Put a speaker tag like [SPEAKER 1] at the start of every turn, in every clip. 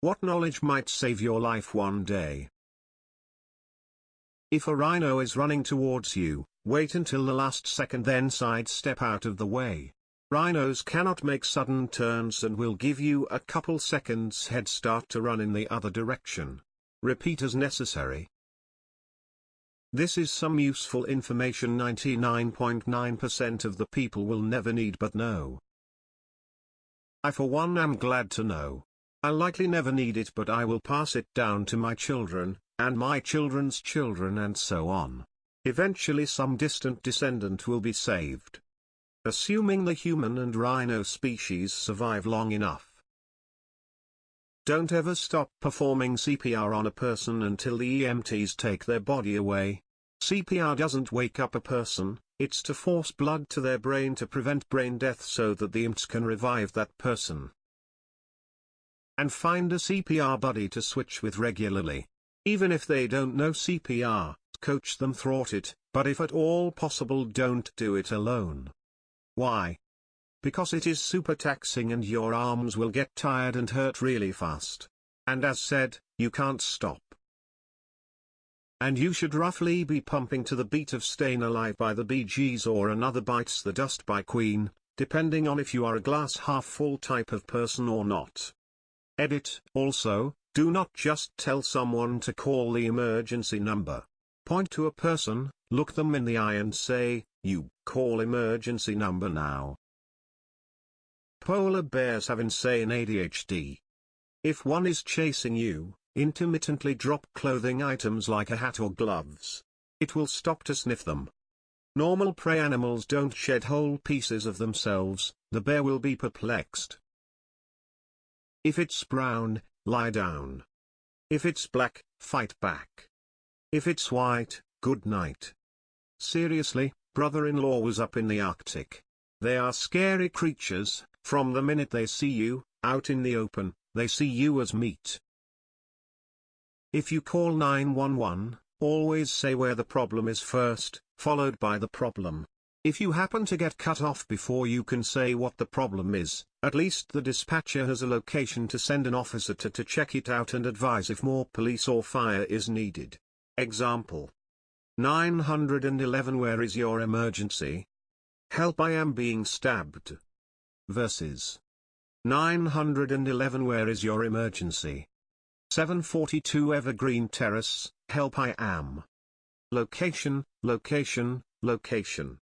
[SPEAKER 1] What knowledge might save your life one day? If a rhino is running towards you, wait until the last second then sidestep out of the way. Rhinos cannot make sudden turns and will give you a couple seconds head start to run in the other direction. Repeat as necessary. This is some useful information 99.9% of the people will never need but know. I for one am glad to know. I'll likely never need it, but I will pass it down to my children, and my children's children, and so on. Eventually some distant descendant will be saved. Assuming the human and rhino species survive long enough. Don't ever stop performing CPR on a person until the EMTs take their body away. CPR doesn't wake up a person, it's to force blood to their brain to prevent brain death so that the EMTs can revive that person. And find a CPR buddy to switch with regularly. Even if they don't know CPR, coach them through it, but if at all possible don't do it alone. Why? Because it is super taxing and your arms will get tired and hurt really fast. And as said, you can't stop. And you should roughly be pumping to the beat of Stayin' Alive by the Bee Gees or Another Bites the Dust by Queen, depending on if you are a glass half full type of person or not. Edit. Also, do not just tell someone to call the emergency number. Point to a person, look them in the eye and say, "You call emergency number now." Polar bears have insane ADHD. If one is chasing you, intermittently drop clothing items like a hat or gloves. It will stop to sniff them. Normal prey animals don't shed whole pieces of themselves, the bear will be perplexed. If it's brown, lie down. If it's black, fight back. If it's white, good night. Seriously, brother-in-law was up in the Arctic. They are scary creatures. From the minute they see you, out in the open, they see you as meat. If you call 911, always say where the problem is first, followed by the problem. If you happen to get cut off before you can say what the problem is, at least the dispatcher has a location to send an officer to check it out and advise if more police or fire is needed. Example: 911, where is your emergency? Help, I am being stabbed. Versus 911, where is your emergency? 742 Evergreen Terrace, help, I am. Location, location, location.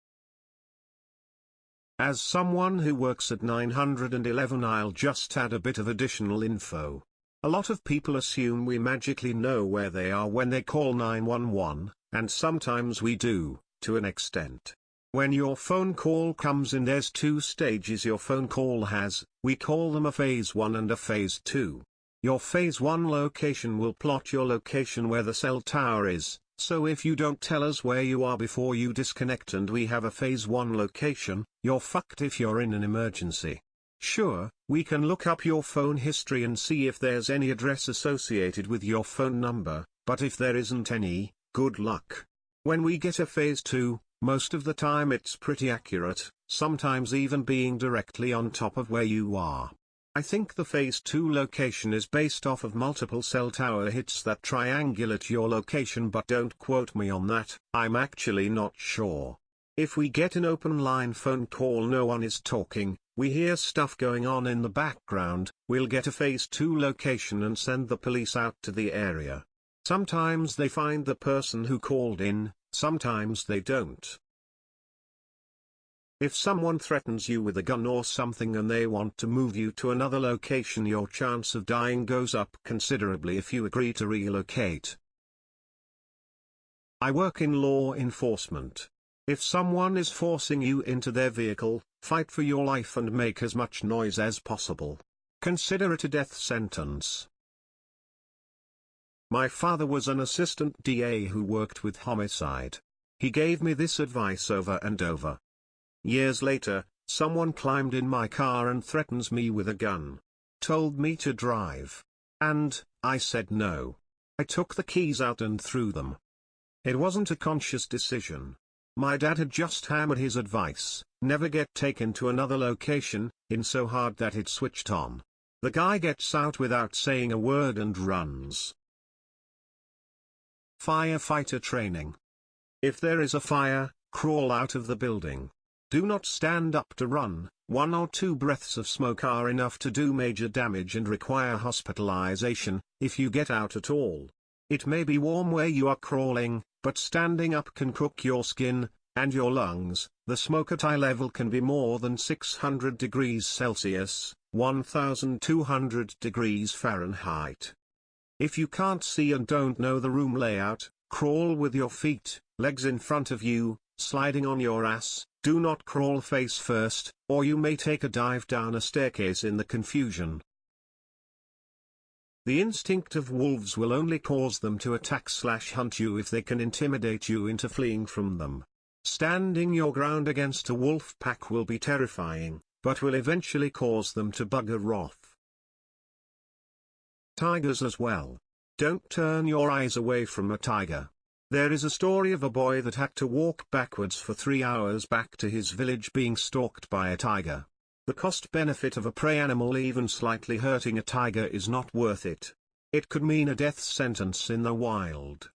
[SPEAKER 1] As someone who works at 911, I'll just add a bit of additional info. A lot of people assume we magically know where they are when they call 911, and sometimes we do, to an extent. When your phone call comes in, there's two stages your phone call has, we call them a phase 1 and a phase 2. Your phase 1 location will plot your location where the cell tower is, so if you don't tell us where you are before you disconnect and we have a phase 1 location, you're fucked if you're in an emergency. Sure, we can look up your phone history and see if there's any address associated with your phone number, but if there isn't any, good luck. When we get a phase 2, most of the time it's pretty accurate, sometimes even being directly on top of where you are. I think the phase 2 location is based off of multiple cell tower hits that triangulate your location, but don't quote me on that, I'm actually not sure. If we get an open line phone call, no one is talking, we hear stuff going on in the background, we'll get a phase 2 location and send the police out to the area. Sometimes they find the person who called in, sometimes they don't. If someone threatens you with a gun or something and they want to move you to another location, your chance of dying goes up considerably if you agree to relocate. I work in law enforcement. If someone is forcing you into their vehicle, fight for your life and make as much noise as possible. Consider it a death sentence. My father was an assistant DA who worked with homicide. He gave me this advice over and over. Years later, someone climbed in my car and threatens me with a gun. Told me to drive. And, I said no. I took the keys out and threw them. It wasn't a conscious decision. My dad had just hammered his advice, never get taken to another location, in so hard that it switched on. The guy gets out without saying a word and runs. Firefighter training. If there is a fire, crawl out of the building. Do not stand up to run. 1 or 2 breaths of smoke are enough to do major damage and require hospitalization, if you get out at all. It may be warm where you are crawling, but standing up can cook your skin and your lungs. The smoke at eye level can be more than 600 degrees Celsius, 1200 degrees Fahrenheit. If you can't see and don't know the room layout, crawl with your feet, legs in front of you, sliding on your ass. Do not crawl face first, or you may take a dive down a staircase in the confusion. The instinct of wolves will only cause them to attack/hunt you if they can intimidate you into fleeing from them. Standing your ground against a wolf pack will be terrifying, but will eventually cause them to bugger off. Tigers as well. Don't turn your eyes away from a tiger. There is a story of a boy that had to walk backwards for 3 hours back to his village being stalked by a tiger. The cost-benefit of a prey animal even slightly hurting a tiger is not worth it. It could mean a death sentence in the wild.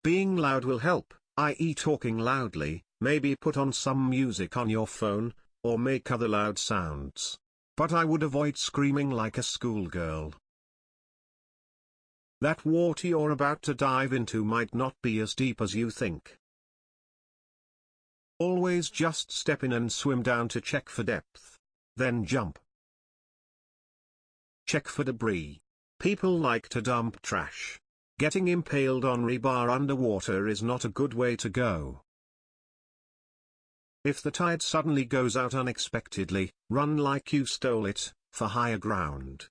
[SPEAKER 1] Being loud will help, i.e. talking loudly, maybe put on some music on your phone, or make other loud sounds. But I would avoid screaming like a schoolgirl. That water you're about to dive into might not be as deep as you think. Always just step in and swim down to check for depth. Then jump. Check for debris. People like to dump trash. Getting impaled on rebar underwater is not a good way to go. If the tide suddenly goes out unexpectedly, run like you stole it, for higher ground.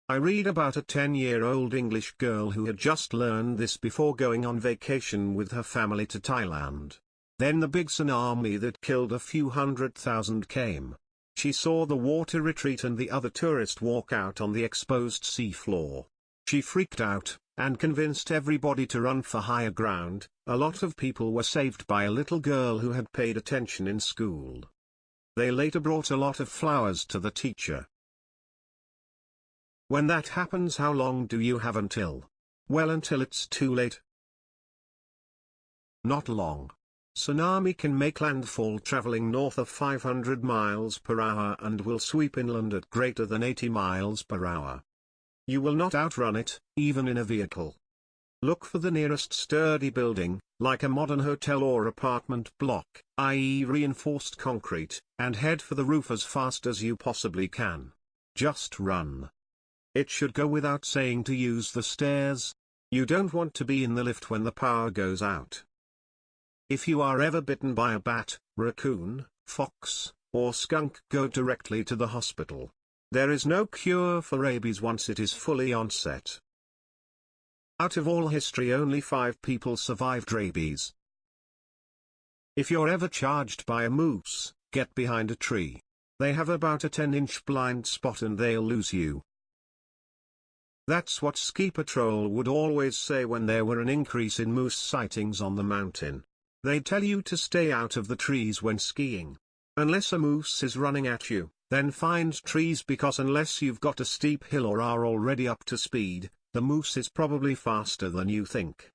[SPEAKER 1] I read about a 10-year-old English girl who had just learned this before going on vacation with her family to Thailand. Then the big tsunami that killed a few 100,000 came. She saw the water retreat and the other tourist walk out on the exposed seafloor. She freaked out, and convinced everybody to run for higher ground. A lot of people were saved by a little girl who had paid attention in school. They later brought a lot of flowers to the teacher. When that happens, how long do you have until? Well, until it's too late. Not long. Tsunami can make landfall traveling north of 500 miles per hour and will sweep inland at greater than 80 miles per hour. You will not outrun it, even in a vehicle. Look for the nearest sturdy building, like a modern hotel or apartment block, i.e. reinforced concrete, and head for the roof as fast as you possibly can. Just run. It should go without saying to use the stairs. You don't want to be in the lift when the power goes out. If you are ever bitten by a bat, raccoon, fox, or skunk, go directly to the hospital. There is no cure for rabies once it is fully onset. Out of all history, only 5 people survived rabies. If you're ever charged by a moose, get behind a tree. They have about a 10-inch blind spot and they'll lose you. That's what Ski Patrol would always say when there were an increase in moose sightings on the mountain. They'd tell you to stay out of the trees when skiing. Unless a moose is running at you, then find trees, because unless you've got a steep hill or are already up to speed, the moose is probably faster than you think.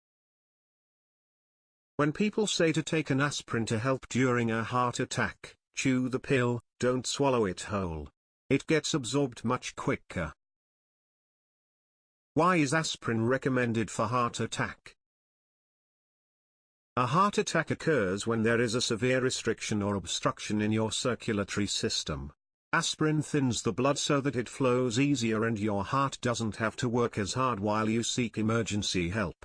[SPEAKER 1] When people say to take an aspirin to help during a heart attack, chew the pill, don't swallow it whole. It gets absorbed much quicker. Why is aspirin recommended for heart attack? A heart attack occurs when there is a severe restriction or obstruction in your circulatory system. Aspirin thins the blood so that it flows easier and your heart doesn't have to work as hard while you seek emergency help.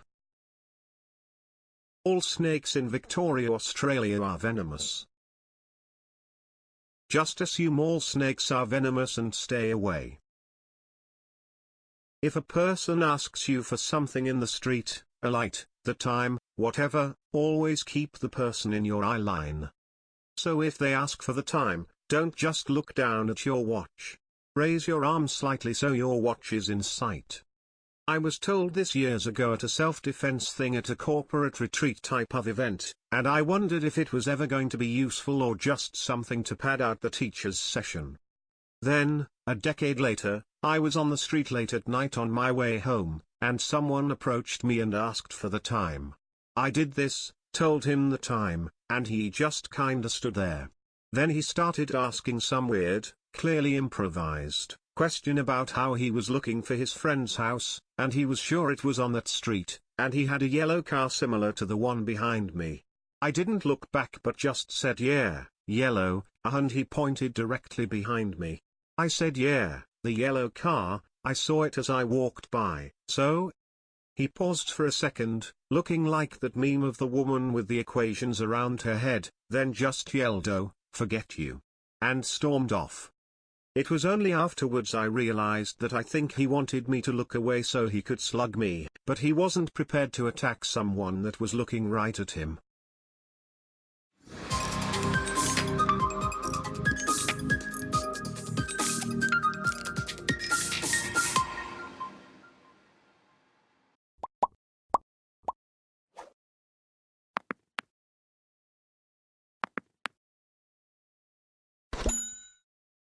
[SPEAKER 1] All snakes in Victoria, Australia are venomous. Just assume all snakes are venomous and stay away. If a person asks you for something in the street, a light, the time, whatever, always keep the person in your eye line. So if they ask for the time, don't just look down at your watch. Raise your arm slightly so your watch is in sight. I was told this years ago at a self-defense thing at a corporate retreat type of event, and I wondered if it was ever going to be useful or just something to pad out the teacher's session. Then, a decade later, I was on the street late at night on my way home, and someone approached me and asked for the time. I did this, told him the time, and he just kinda stood there. Then he started asking some weird, clearly improvised, question about how he was looking for his friend's house, and he was sure it was on that street, and he had a yellow car similar to the one behind me. I didn't look back but just said yeah, yellow, and he pointed directly behind me. I said yeah, the yellow car, I saw it as I walked by, so? He paused for a second, looking like that meme of the woman with the equations around her head, then just yelled "Oh, forget you," and stormed off. It was only afterwards I realized that I think he wanted me to look away so he could slug me, but he wasn't prepared to attack someone that was looking right at him.